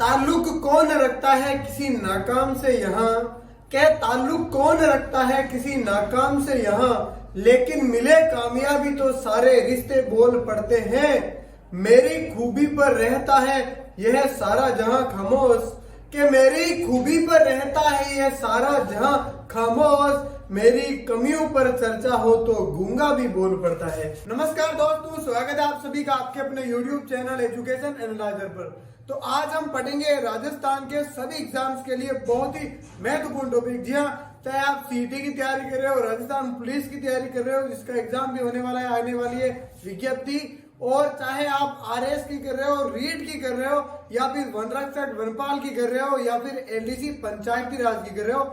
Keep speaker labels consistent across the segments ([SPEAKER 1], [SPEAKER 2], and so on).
[SPEAKER 1] ताल्लुक कौन रखता है किसी नाकाम से यहाँ, क्या ताल्लुक कौन रखता है किसी नाकाम से यहाँ, लेकिन मिले कामयाबी तो सारे रिश्ते बोल पड़ते हैं। मेरी खूबी पर रहता है यह सारा जहां खामोश, कि मेरी खूबी पर रहता है यह सारा जहां खामोश, मेरी कमियों पर चर्चा हो तो गूंगा भी बोल पड़ता है। नमस्कार दोस्तों, स्वागत है आप सभी का आपके अपने YouTube चैनल एजुकेशन एनालाइजर पर। तो आज हम पढ़ेंगे राजस्थान के सभी एग्जाम्स के लिए बहुत ही महत्वपूर्ण टॉपिक। जी हाँ, चाहे आप सीटी की तैयारी कर रहे हो, राजस्थान पुलिस की तैयारी कर रहे हो जिसका एग्जाम भी होने वाला है, आने वाली है विज्ञप्ति, और चाहे आप आरएस की कर रहे हो, रीट की कर रहे हो, या फिर वन रक्षक वनपाल की कर रहे हो, या फिर एलडीसी पंचायती राज की कर रहे हो,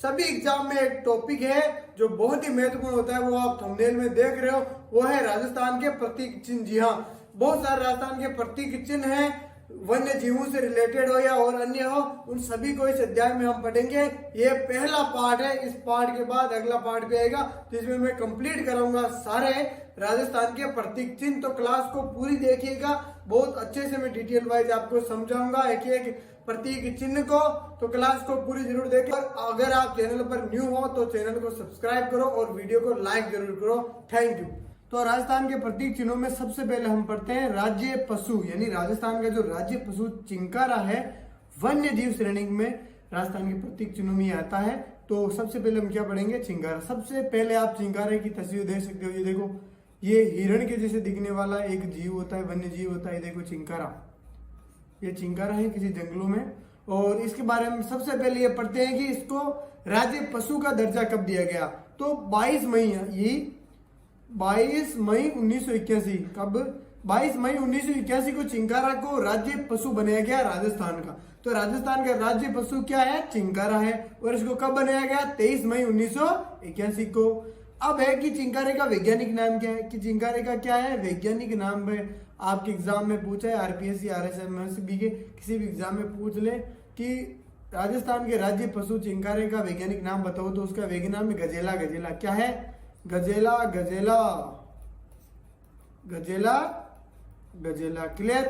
[SPEAKER 1] सभी एग्जाम में एक टॉपिक है जो बहुत ही महत्वपूर्ण होता है, वो आप थंबनेल में देख रहे हो, वो है राजस्थान के प्रतीक चिन्ह। जी हाँ, बहुत सारे राजस्थान के प्रतीक चिन्ह हैं, वन्य जीवों से रिलेटेड हो या और अन्य हो, उन सभी को इस अध्याय में हम पढ़ेंगे। ये पहला पार्ट है, इस पार्ट के बाद अगला पार्ट भी आएगा जिसमें मैं कंप्लीट कराऊंगा सारे राजस्थान के प्रतीक चिन्ह। तो क्लास को पूरी देखिएगा, बहुत अच्छे से मैं डिटेल वाइज आपको समझाऊंगा एक एक प्रतीक चिन्ह को। तो क्लास को पूरी जरूर देखें, और अगर आप चैनल पर न्यू हो तो चैनल को सब्सक्राइब करो और वीडियो को लाइक जरूर करो। Thank you. तो राजस्थान के प्रतीक चिन्हों में सबसे पहले हम पढ़ते हैं राज्य पशु, यानी राजस्थान का जो राज्य पशु चिंकारा है, वन्य जीव श्रेणी में राजस्थान के प्रतीक चिन्हों में आता है। तो सबसे पहले हम क्या पढ़ेंगे, चिंकारा। सबसे पहले आप चिंकारे की तस्वीर देख सकते हो, ये देखो, ये हिरण के जैसे दिखने वाला एक जीव होता है, वन्य जीव होता है। देखो चिंकारा, ये चिंकारा है किसी जंगलों में, और इसके बारे में सबसे पहले ये पढ़ते हैं कि इसको राज्य पशु का दर्जा कब दिया गया। तो 22 मई, ये 22 मई 1981, कब 22 मई 1981 को चिंकारा को राज्य पशु बनाया गया राजस्थान का। तो राजस्थान का राज्य पशु क्या है, चिंकारा है, और इसको कब बनाया गया, 23 मई 1981 को। अब है कि चिंकारे का वैज्ञानिक नाम क्या है, कि चिंकारे का क्या है वैज्ञानिक नाम है। आपके एग्जाम में पूछा है, आरपीएससी आरएसएमएसबी के किसी भी एग्जाम में पूछ ले कि राजस्थान के राज्य पशु चिंकारे का वैज्ञानिक नाम बताओ, तो उसका वैज्ञानिक नाम गजेला। गजेला क्या है, गजेला गजेला गजेला गजेला। क्लियर।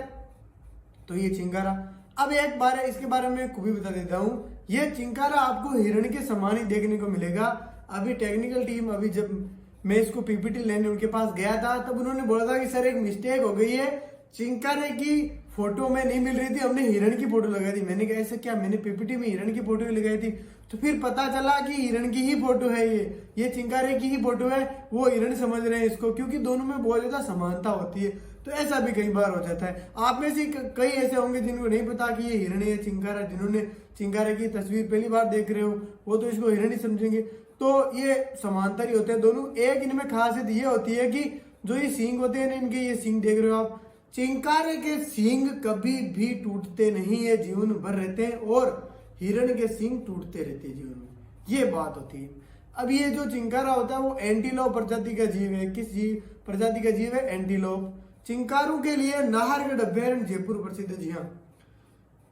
[SPEAKER 1] तो ये चिंकारा। अब एक बार इसके बारे में खूबी बता देता हूं, ये चिंकारा आपको हिरण के समान ही देखने को मिलेगा। अभी टेक्निकल टीम, अभी जब मैं इसको पीपीटी लेने उनके पास गया था, तब उन्होंने बोला था कि सर एक मिस्टेक हो गई है, चिंकारे की फोटो में नहीं मिल रही थी, हमने हिरण की फोटो लगाई थी। मैंने कहा ऐसा क्या, मैंने पीपीटी में हिरण की फोटो लगाई थी। तो फिर पता चला कि हिरण की ही फोटो है, ये चिंकारे की ही फोटो है, वो हिरण समझ रहे हैं इसको, क्योंकि दोनों में बहुत ज्यादा समानता होती है। तो ऐसा भी कई बार हो जाता है। आप में से कई ऐसे होंगे जिनको नहीं पता कि ये हिरण है चिंकारा, जिन्होंने चिंकारे की तस्वीर पहली बार देख रहे हो, वो तो इसको हिरण ही समझेंगे। तो ये समांतर ही होते हैं दोनों। एक इनमें खासियत ये होती है कि जो ये सींग होते हैं ना, इनके ये सींग देख रहे हो आप, चिंकारे के सींग कभी भी टूटते नहीं है, जीवन भर रहते हैं, और हिरण के सींग टूटते रहते हैं जीवन में, ये बात होती है। अब ये जो चिंकारा होता है वो एंटीलोप प्रजाति का जीव है। किस जीव प्रजाति का जीव है, एंटीलोप। चिंकारों के लिए नाहरगढ़ अभ्यारण्य जयपुर प्रसिद्ध है। जी हाँ,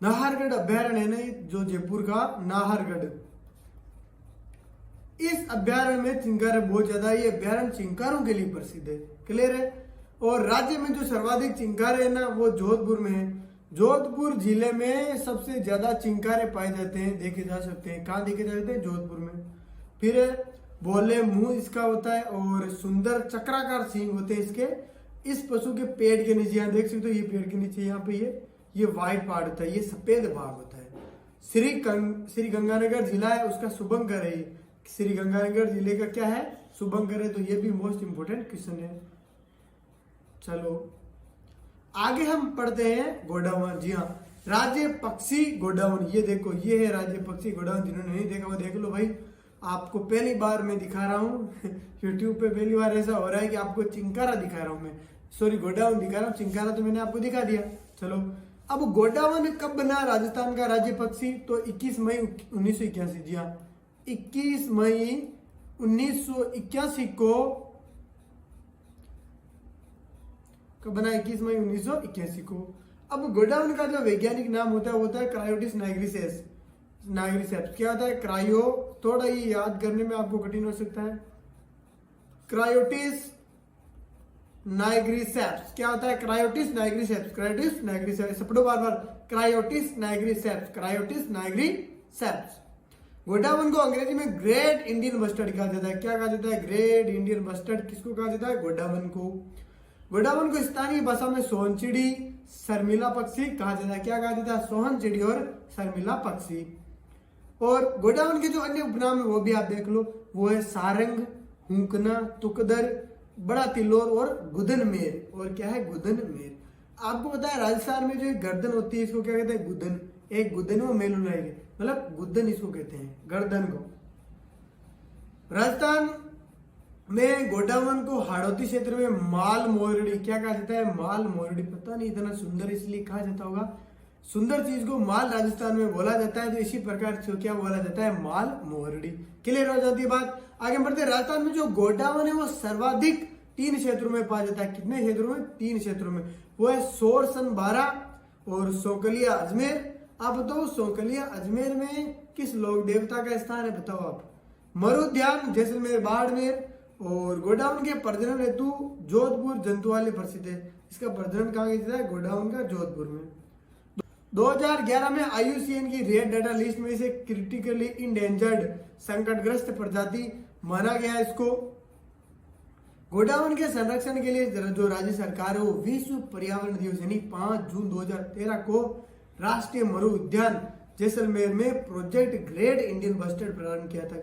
[SPEAKER 1] नाहरगढ़ अभ्यारण्य है ना, जो जयपुर का नाहरगढ़, इस अभ्यारण्य में चिंकारे बहुत ज्यादा, ये अभ्यारण्य चिंकारों के लिए प्रसिद्ध है। क्लियर है। और राज्य में जो सर्वाधिक चिंकारे है ना, वो जोधपुर में है। जोधपुर जिले में सबसे ज्यादा चिंकारे पाए जाते हैं, देखे जा सकते हैं। कहाँ देखे जाते हैं, जोधपुर में। फिर बोले मुंह इसका होता है, और सुंदर चक्राकार सींग होते हैं इसके। इस पशु के पेट के नीचे, यहाँ देख सकते हो, ये पेट के नीचे यहाँ पे ये व्हाइट पार्ट होता है, ये सफेद भाग होता है। श्री गंगानगर जिला है, उसका शुभंकर है। श्री गंगानगर जिले का क्या है, शुभंकर है। तो ये भी मोस्ट इंपोर्टेंट क्वेश्चन है। चलो आगे हम पढ़ते हैं गोडावन। जी हाँ, राज्य पक्षी गोडावन, ये देखो, ये है राज्य पक्षी गोडावन। जिन्होंने नहीं देखा वो देख लो भाई, आपको पहली बार मैं दिखा रहा हूँ यूट्यूब पे पहली बार ऐसा हो रहा है कि आपको चिंकारा दिखा रहा हूँ मैं, सॉरी गोडावन दिखा रहा हूँ, चिंकारा तो मैंने आपको दिखा दिया। चलो, अब गोडावन कब बना राजस्थान का राज्य पक्षी, तो 21 मई 1981। जी हाँ, 21 मई 1981 को कब बना, 21 मई 1981 को। अब गोडावन का जो वैज्ञानिक नाम होता है क्रायोटिस नाइग्रिसेप्स। क्या होता है, क्रायो, थोड़ा ये याद करने में आपको कठिन हो सकता है। क्रायोटिस नाइग्रिसेप्स। क्या होता है? क्रायोटिस नाइग्रिसेप्स, क्रायोटिस नाइग्रिसेप्स, पढ़ो बार बार, क्रायोटिस नाइग्रिसेप्स, क्रायोटिस नाइग्रिसेप्स। गोडावन को अंग्रेजी में ग्रेट इंडियन मस्टर्ड कहा जाता है। क्या कहा जाता है? Great Indian mustard. किसको कहा जाता है? गोडावन को। गोडावन को स्थानीय भाषा में सोहनचिड़ी, शर्मिला पक्षी कहा जाता है। क्या कहा जाता है? सोहनचिड़ी और शर्मिला पक्षी। और गोडावन के जो अन्य उपनाम है वो भी आप देख लो, वो है सारंग, हुंकना, तुकदर, बड़ा तिल्लोर और गुदनमेर। और क्या है? गुदनमेर। आपको पता है राजस्थान में जो एक गर्दन होती है इसको क्या कहते हैं? गुदन। एक गुदन में मेल लगाएंगे, मतलब गुदन इसको कहते हैं, गर्दन को। राजस्थान में गोडावन को हाड़ौती क्षेत्र में माल मोरडी क्या कहा जाता है? माल मोरडी। पता नहीं इतना सुंदर इसलिए कहा जाता होगा, सुंदर चीज को माल राजस्थान में बोला जाता है, तो इसी प्रकार से क्या बोला जाता है? माल मोरडी। क्लियर हो जाती है बात। आगे बढ़ते हैं। राजस्थान में जो गोडावन है वो सर्वाधिक 3 क्षेत्रों में पाया जाता है। कितने क्षेत्रों में? 3 क्षेत्रों में। वो है सोर सनबारा और सोकलिया अजमेर। आप बताओ सोकलिया अजमेर में किस लोक देवता का स्थान है? बताओ आप। मरुद्यान जैसलमेर बाड़मेर। और गोडाउन के प्रजनन हेतु जोधपुर जंतुवाले प्रसिद्ध है। इसका प्रजनन कहाँ किया है? गोडाउन का जोधपुर में। 2011 में IUCN की रेड डाटा लिस्ट में इसे क्रिटिकली इंडेंजर्ड संकटग्रस्त प्रजाति माना गया है इसको। गोडाउन के संरक्षण के लिए जो राज्य सरकार है वो विश्व पर्यावरण दिवस यानी 5 जून 2013 को राष्ट्रीय मरु उद्यान जैसलमेर में प्रोजेक्ट ग्रेट इंडियन मस्टर्ड प्रारंभ किया था।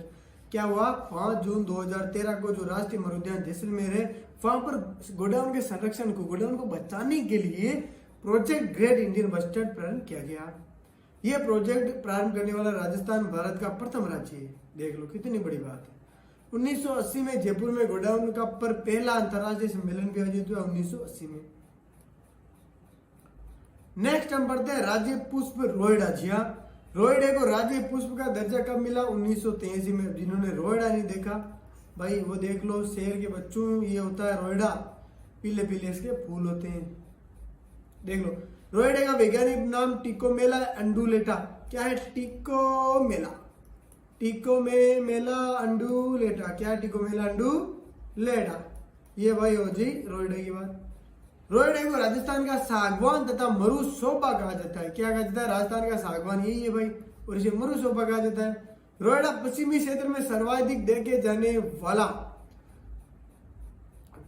[SPEAKER 1] क्या हुआ? 5 जून 2013 को जो राष्ट्रीय मरु उद्यान जैसलमेर है वहां पर गोडाउन के संरक्षण को, गोडाउन को बचाने के लिए प्रोजेक्ट ग्रेट इंडियन मस्टर्ड प्रारंभ किया गया। यह प्रोजेक्ट प्रारंभ करने वाला राजस्थान भारत का प्रथम राज्य है। देख लो कितनी बड़ी बात है। 1980 में जयपुर में गोडाउन का पर पहला अंतरराष्ट्रीय सम्मेलन भी आयोजित हुआ 1980 में। नेक्स्ट हम पढ़ते हैं राज्य पुष्प रोयडा। जी हाँ, रोयडे को राज्य पुष्प का दर्जा कब मिला? 1983 में। जिन्होंने रोयडा नहीं देखा भाई वो देख लो, शेर के बच्चों, ये होता है रोयडा, पीले पीले इसके फूल होते हैं, देख लो। रोयडे का वैज्ञानिक नाम टिकोमेला अंडुलेटा। क्या है? टिकोमेला, टिकोमेला अंडुलेटा। क्या है? टिकोमेला अंडुलेटा। ये भाई हो जी रोयडे की बात। रोयडे को राजस्थान का सागवान तथा मरु सोपा कहा जाता है। क्या कहा जाता है? राजस्थान का सागवान यही है भाई, और इसे मरु सोपा कहा जाता है। रोयडा पश्चिमी क्षेत्र में सर्वाधिक देखे जाने वाला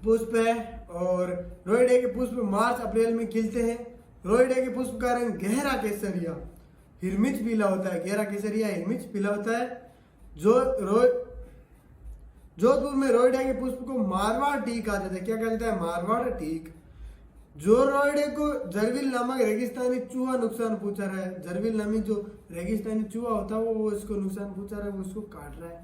[SPEAKER 1] पुष्प है और रोयडे के पुष्प मार्च अप्रैल में खिलते हैं। रोयडे के पुष्प का रंग गहरा केसरिया हिरमिच पीला होता है। गहरा केसरिया हिरमिच पीला होता है। जोधपुर में रोयडे के पुष्प को मारवाड़ टीक कहा जाता है। क्या कहा जाता है? मारवाड़ टीक। जो रोयडे को जरविल नामक रेगिस्तानी चूहा नुकसान पहुंचा रहा है। जरविल नामी जो रेगिस्तानी चूहा होता है वो इसको नुकसान पहुंचा रहा है, वो उसको काट रहा है।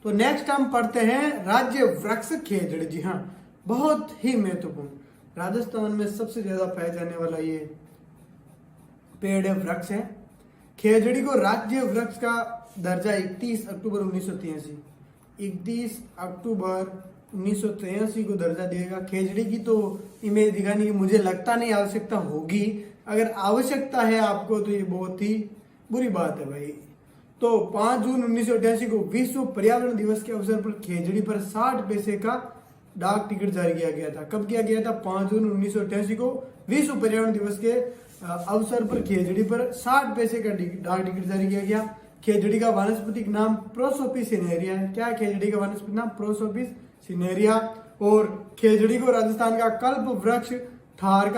[SPEAKER 1] तो नेक्स्ट हम पढ़ते हैं राज्य वृक्ष खेजड़ी। जी हाँ, बहुत ही महत्वपूर्ण, राजस्थान में सबसे ज्यादा पाया जाने वाला ये पेड़ है, वृक्ष है। खेजड़ी को राज्य वृक्ष का दर्जा 31 अक्टूबर 1983 को दर्जा दिएगा। खेजड़ी की तो इमेज दिखाने की मुझे लगता नहीं आवश्यकता होगी, अगर आवश्यकता है आपको तो ये बहुत ही बुरी बात है भाई। तो 5 जून 1988 को विश्व पर्यावरण दिवस के अवसर पर खेजड़ी पर 60 पैसे का डाक टिकट जारी किया गया था। कब किया गया था? 5 जून 1988 को विश्व पर्यावरण दिवस के अवसर पर खेजड़ी पर 60 पैसे का डाक टिकट जारी किया गया। खेजड़ी का वानस्पतिक नाम प्रोसोपिस सिनेरिया है। क्या है खेजड़ी का वानस्पतिक नाम? प्रोसोपिस सिनेरिया। और खेजड़ी को राजस्थान का कल्प वृक्ष, थार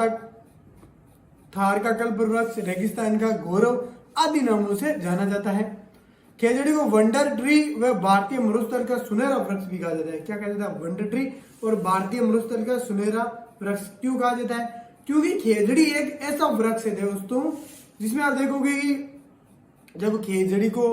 [SPEAKER 1] का कल्प वृक्ष, रेगिस्तान का गौरव आदि नामों से जाना जाता है। खेजड़ी को वंडर ट्री व भारतीय मरुस्थल का सुनहरा वृक्ष भी कहा जाता है। क्या कहा जाता है? वंडर ट्री और भारतीय मरुस्थल का सुनहरा वृक्ष क्यों कहा जाता है? क्योंकि खेजड़ी एक ऐसा वृक्ष है दोस्तों जिसमें आप देखोगे कि जब खेजड़ी को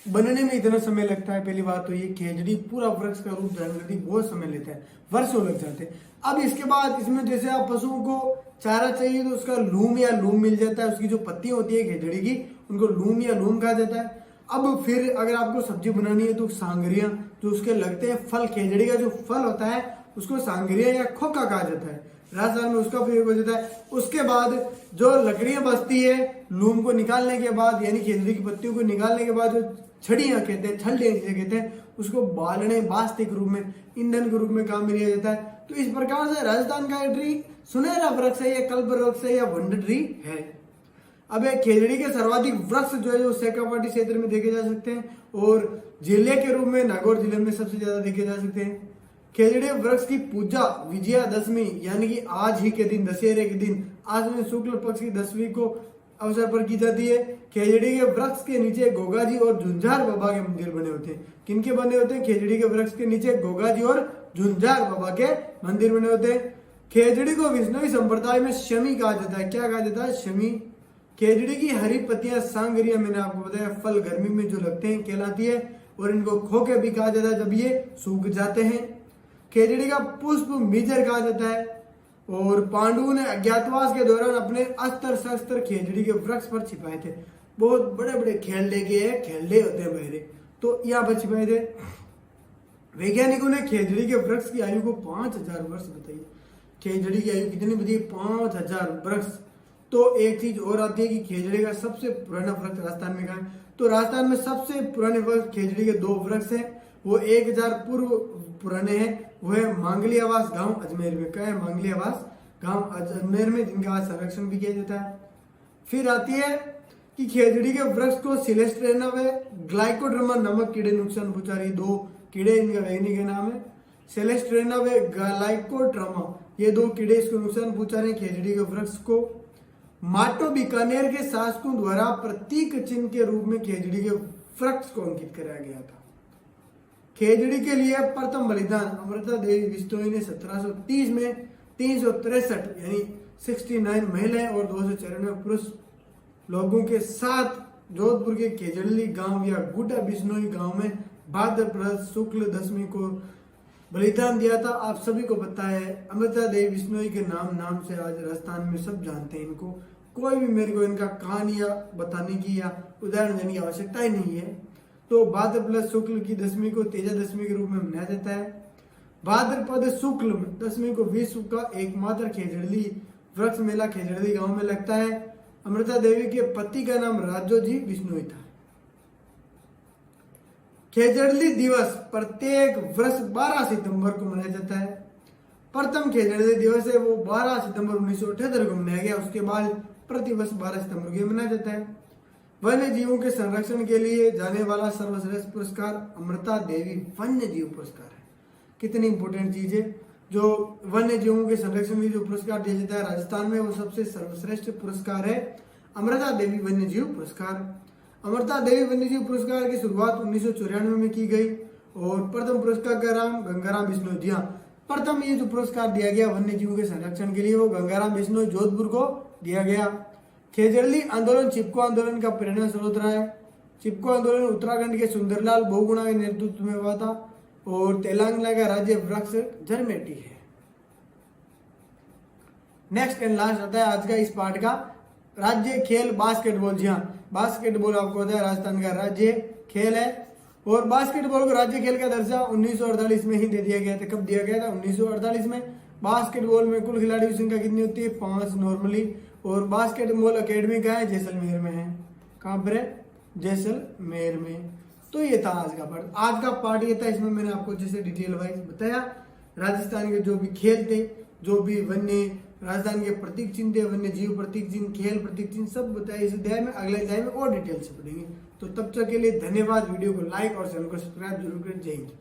[SPEAKER 1] बनने में इतना समय लगता है, पहली बात तो ये खेजड़ी पूरा वृक्ष का रूप धारण करती बहुत समय लेता है, वर्षों लग जाते हैं। अब इसके बाद इसमें जैसे आप पशुओं को चारा चाहिए तो उसका लूम या लूम मिल जाता है, उसकी जो पत्तियां होती है खेजड़ी की उनको लूम या लूम कहा जाता है। अब फिर अगर आपको सब्जी बनानी है तो सांगरिया जो उसके लगते हैं फल, खेजड़ी का जो फल होता है उसको सांगरिया या खोखा कहा जाता है, राजस्थान में उसका प्रयोग हो जाता है। उसके बाद जो लकड़ियां बचती है लूम को निकालने के बाद, यानी खेजड़ी की पत्तियों को निकालने के बाद जो छड़ियां कहते हैं, छल्ले जिसे कहते हैं, उसको बालने बास्ते के रूप में, ईंधन के रूप में काम में लिया जाता है। तो इस प्रकार से राजस्थान का ट्री सुनहरा वृक्ष है, या कल्प वृक्ष है, या वंडर ट्री है। अब खेजड़ी के सर्वाधिक वृक्ष जो है वो शेखावाटी क्षेत्र में देखे जा सकते हैं, और जिले के रूप में नागौर जिले में सबसे ज्यादा देखे जा सकते हैं। खेजड़ी वृक्ष की पूजा विजयादशमी यानी कि आज ही के दिन, दशहरे के दिन, आज में शुक्ल पक्ष की 10वीं को अवसर पर की जाती है। खेजड़ी के वृक्ष के नीचे गोगाजी और झुंझार बाबा के मंदिर बने होते हैं। किनके बने होते हैं? खेजड़ी के वृक्ष के नीचे गोगाजी और झुंझार बाबा के मंदिर बने होते हैं। खेजड़ी को विष्णुई संप्रदाय में शमी कहा जाता है। क्या कहा जाता है? शमी। खेजड़ी की हरी पत्तियां सांगरिया, मैंने आपको बताया, फल गर्मी में जो लगते हैं कहलाती है, और इनको खोखे भी कहा जाता है जब ये सूख जाते हैं। खेजड़ी का पुष्प मीजर कहा जाता है, और पांडुओं ने अज्ञातवास के दौरान अपने अस्त्र शस्त्र खेजड़ी के वृक्ष पर छिपाए थे। बहुत बड़े बड़े खेलने के खेलने होते हैं बहरे, तो यहाँ पर छिपाए थे। वैज्ञानिकों ने खेजड़ी के वृक्ष की आयु को 5000 वर्ष बताई। खेजड़ी की आयु कितनी बताई? 5000 वर्ष। तो एक चीज और आती है कि खेजड़ी का सबसे पुराना वृक्ष राजस्थान में कहाँ है? तो राजस्थान में सबसे पुराने वृक्ष खेजड़ी के 2 वृक्ष हैं, वो 1000 पूर्व पुराने हैं। वो है मांगली आवास गांव अजमेर में। क्या है? मांगली आवास गांव अजमेर में, जिनका आज संरक्षण भी किया जाता है। फिर आती है कि खेजड़ी के वृक्ष को सिलेस्ट्रेना व ग्लाइकोड्रमा नामक कीड़े नुकसान पहुंचा रही। 2 कीड़े इनका वैज्ञानिक नाम है, सेलेस्ट्रेना व ग्लाइकोड्रमा। ये 2 कीड़े इसको नुकसान पहुंचा रहे खेजड़ी के वृक्ष को। माटो बीकानेर के शासकों द्वारा प्रतीक चिन्ह के रूप में खेजड़ी के वृक्ष को अंकित कराया गया था। खेजड़ी के लिए प्रथम बलिदान अमृता देवी बिश्नोई ने 1730 में 363 यानी 69 महिलाएं और 294 पुरुष लोगों के साथ जोधपुर के खेजड़ी गांव या गुड्डा बिश्नोई गांव में भाद्रपद शुक्ल 10वीं को बलिदान दिया था। आप सभी को पता है अमृता देवी बिश्नोई के नाम से आज राजस्थान में सब जानते हैं इनको। कोई भी मेरे को इनका कहानियां बताने की या उदाहरण देने की आवश्यकता ही नहीं है। तो भाद्रपद शुक्ल की 10वीं को तेजा दशमी के रूप में मनाया जाता है। भाद्रपद शुक्ल 10वीं को विश्व का एकमात्र खेजड़ी वृक्ष मेला खेजड़ी गांव में लगता है। अमृता देवी के पति का नाम राजोजी बिश्नोई था। खेजड़ी दिवस प्रत्येक वर्ष 12 सितंबर को मनाया जाता है। प्रथम खेजड़ी दिवस है वो 12 सितंबर 1978 को मनाया गया। उसके बाद प्रतिवर्ष 12 सितंबर को मनाया जाता है। वन्य जीवों के संरक्षण के लिए जाने वाला सर्वश्रेष्ठ पुरस्कार अमृता देवी वन्य जीव पुरस्कार है। कितनी इंपोर्टेंट चीज है। जो वन्य जीवों के संरक्षण के लिए जो पुरस्कार दिया जाता है राजस्थान में, वो सबसे सर्वश्रेष्ठ पुरस्कार है अमृता देवी वन्य जीव पुरस्कार। अमृता देवी वन्य जीव पुरस्कार की शुरुआत 1994 में की गई, और प्रथम पुरस्कार का नाम गंगाराम बिश्नोई दिया। प्रथम ये जो पुरस्कार दिया गया वन्य जीवों के संरक्षण के लिए, वो गंगाराम बिश्नोई जोधपुर को दिया गया। खेजड़ी आंदोलन चिपको आंदोलन का प्रेरणा स्रोत रहा है। चिपको आंदोलन उत्तराखंड के सुंदरलाल बहुगुणा के नेतृत्व में हुआ था, और तेलंगाना का राज्य वृक्ष जरमेटी है। नेक्स्ट एंड लास्ट आता है आज का इस पार्ट का राज्य खेल बास्केटबॉल। जी हाँ, बास्केटबॉल आपको पता है राजस्थान का राज्य खेल है, और बास्केटबॉल को राज्य खेल का दर्जा 1948 में ही दे दिया गया था। कब दिया गया था? 1948 में। बास्केटबॉल में कुल खिलाड़ियों की संख्या कितनी होती है? 5 नॉर्मली। और बास्केटबॉल अकेडमी का है जैसलमेर में है। कहाँ पर है? जैसलमेर में। तो ये था आज का पार्ट। आज का पार्ट ये था, इसमें मैंने आपको जैसे डिटेल वाइज बताया राजस्थान के जो भी खेल थे, जो भी वन्य राजस्थान के प्रतीक चिन्ह थे, वन्य जीव प्रतीक चिन्ह, खेल प्रतीक चिन्ह, सब बताया इस अध्याय में। अगले अध्याय में और डिटेल से पढ़ेंगे। तो तब तक के लिए धन्यवाद। वीडियो को लाइक और चैनल को सब्सक्राइब जरूर करें। जय हिंद।